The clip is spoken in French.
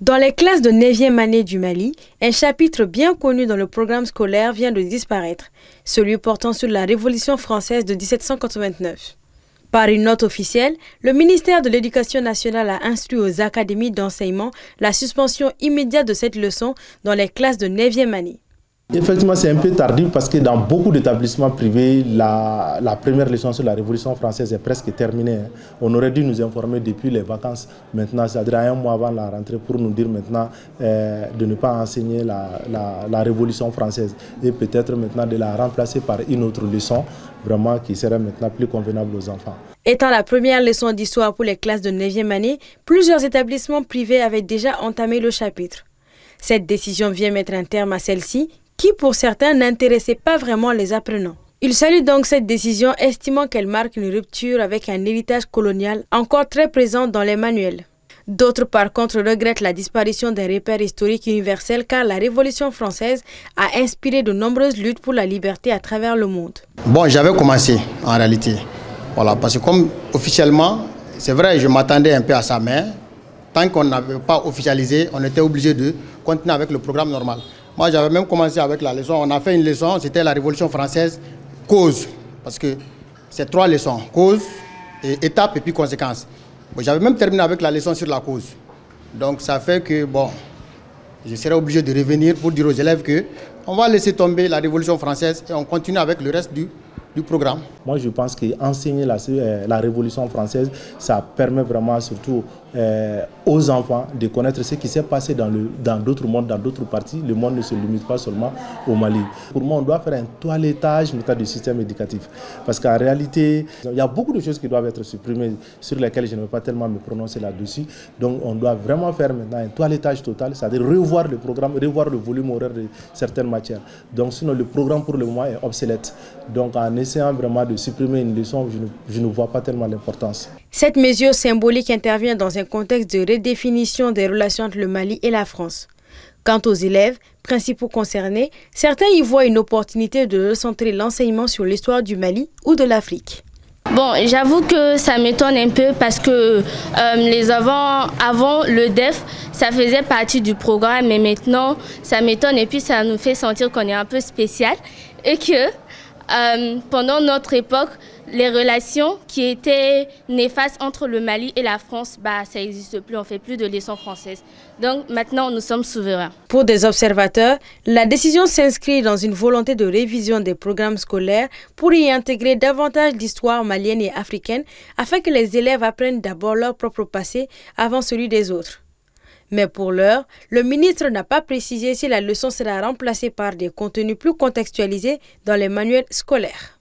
Dans les classes de 9e année du Mali, un chapitre bien connu dans le programme scolaire vient de disparaître, celui portant sur la Révolution française de 1789. Par une note officielle, le ministère de l'Éducation nationale a instruit aux académies d'enseignement la suspension immédiate de cette leçon dans les classes de 9e année. Effectivement, c'est un peu tardif parce que dans beaucoup d'établissements privés, la première leçon sur la Révolution française est presque terminée. On aurait dû nous informer depuis les vacances maintenant, c'est-à-dire un mois avant la rentrée, pour nous dire maintenant de ne pas enseigner la Révolution française et peut-être maintenant de la remplacer par une autre leçon vraiment qui serait maintenant plus convenable aux enfants. Étant la première leçon d'histoire pour les classes de 9e année, plusieurs établissements privés avaient déjà entamé le chapitre. Cette décision vient mettre un terme à celle-ci, qui pour certains n'intéressait pas vraiment les apprenants. Il salue donc cette décision, estimant qu'elle marque une rupture avec un héritage colonial encore très présent dans les manuels. D'autres par contre regrettent la disparition d'un repère historique universel car la Révolution française a inspiré de nombreuses luttes pour la liberté à travers le monde. Bon, j'avais commencé en réalité, voilà, parce que comme officiellement, c'est vrai, je m'attendais un peu à ça, mais tant qu'on n'avait pas officialisé, on était obligé de continuer avec le programme normal. Moi, j'avais même commencé avec la leçon. On a fait une leçon, c'était la Révolution française, cause. Parce que c'est 3 leçons, cause, étape et puis conséquences. Bon, j'avais même terminé avec la leçon sur la cause. Donc ça fait que, bon, je serai obligé de revenir pour dire aux élèves qu'on va laisser tomber la Révolution française et on continue avec le reste du programme. Moi, je pense qu'enseigner la Révolution française, ça permet vraiment surtout aux enfants de connaître ce qui s'est passé dans d'autres mondes, dans d'autres parties. Le monde ne se limite pas seulement au Mali. Pour moi, on doit faire un toilettage du système éducatif. Parce qu'en réalité, il y a beaucoup de choses qui doivent être supprimées, sur lesquelles je ne vais pas tellement me prononcer là-dessus. Donc, on doit vraiment faire maintenant un toilettage total, c'est-à-dire revoir le programme, revoir le volume horaire de certaines matières. Donc, sinon, le programme pour le moment est obsolète. Donc, en essayant vraiment de supprimer une leçon, je ne vois pas tellement l'importance. Cette mesure symbolique intervient dans un contexte de redéfinition des relations entre le Mali et la France. Quant aux élèves, principaux concernés, certains y voient une opportunité de recentrer l'enseignement sur l'histoire du Mali ou de l'Afrique. Bon, j'avoue que ça m'étonne un peu parce que avant le DEF, ça faisait partie du programme, mais maintenant ça m'étonne et puis ça nous fait sentir qu'on est un peu spécial et que pendant notre époque, les relations qui étaient néfastes entre le Mali et la France, ça n'existe plus, on ne fait plus de leçons françaises. Donc maintenant, nous sommes souverains. Pour des observateurs, la décision s'inscrit dans une volonté de révision des programmes scolaires pour y intégrer davantage d'histoire malienne et africaine afin que les élèves apprennent d'abord leur propre passé avant celui des autres. Mais pour l'heure, le ministre n'a pas précisé si la leçon sera remplacée par des contenus plus contextualisés dans les manuels scolaires.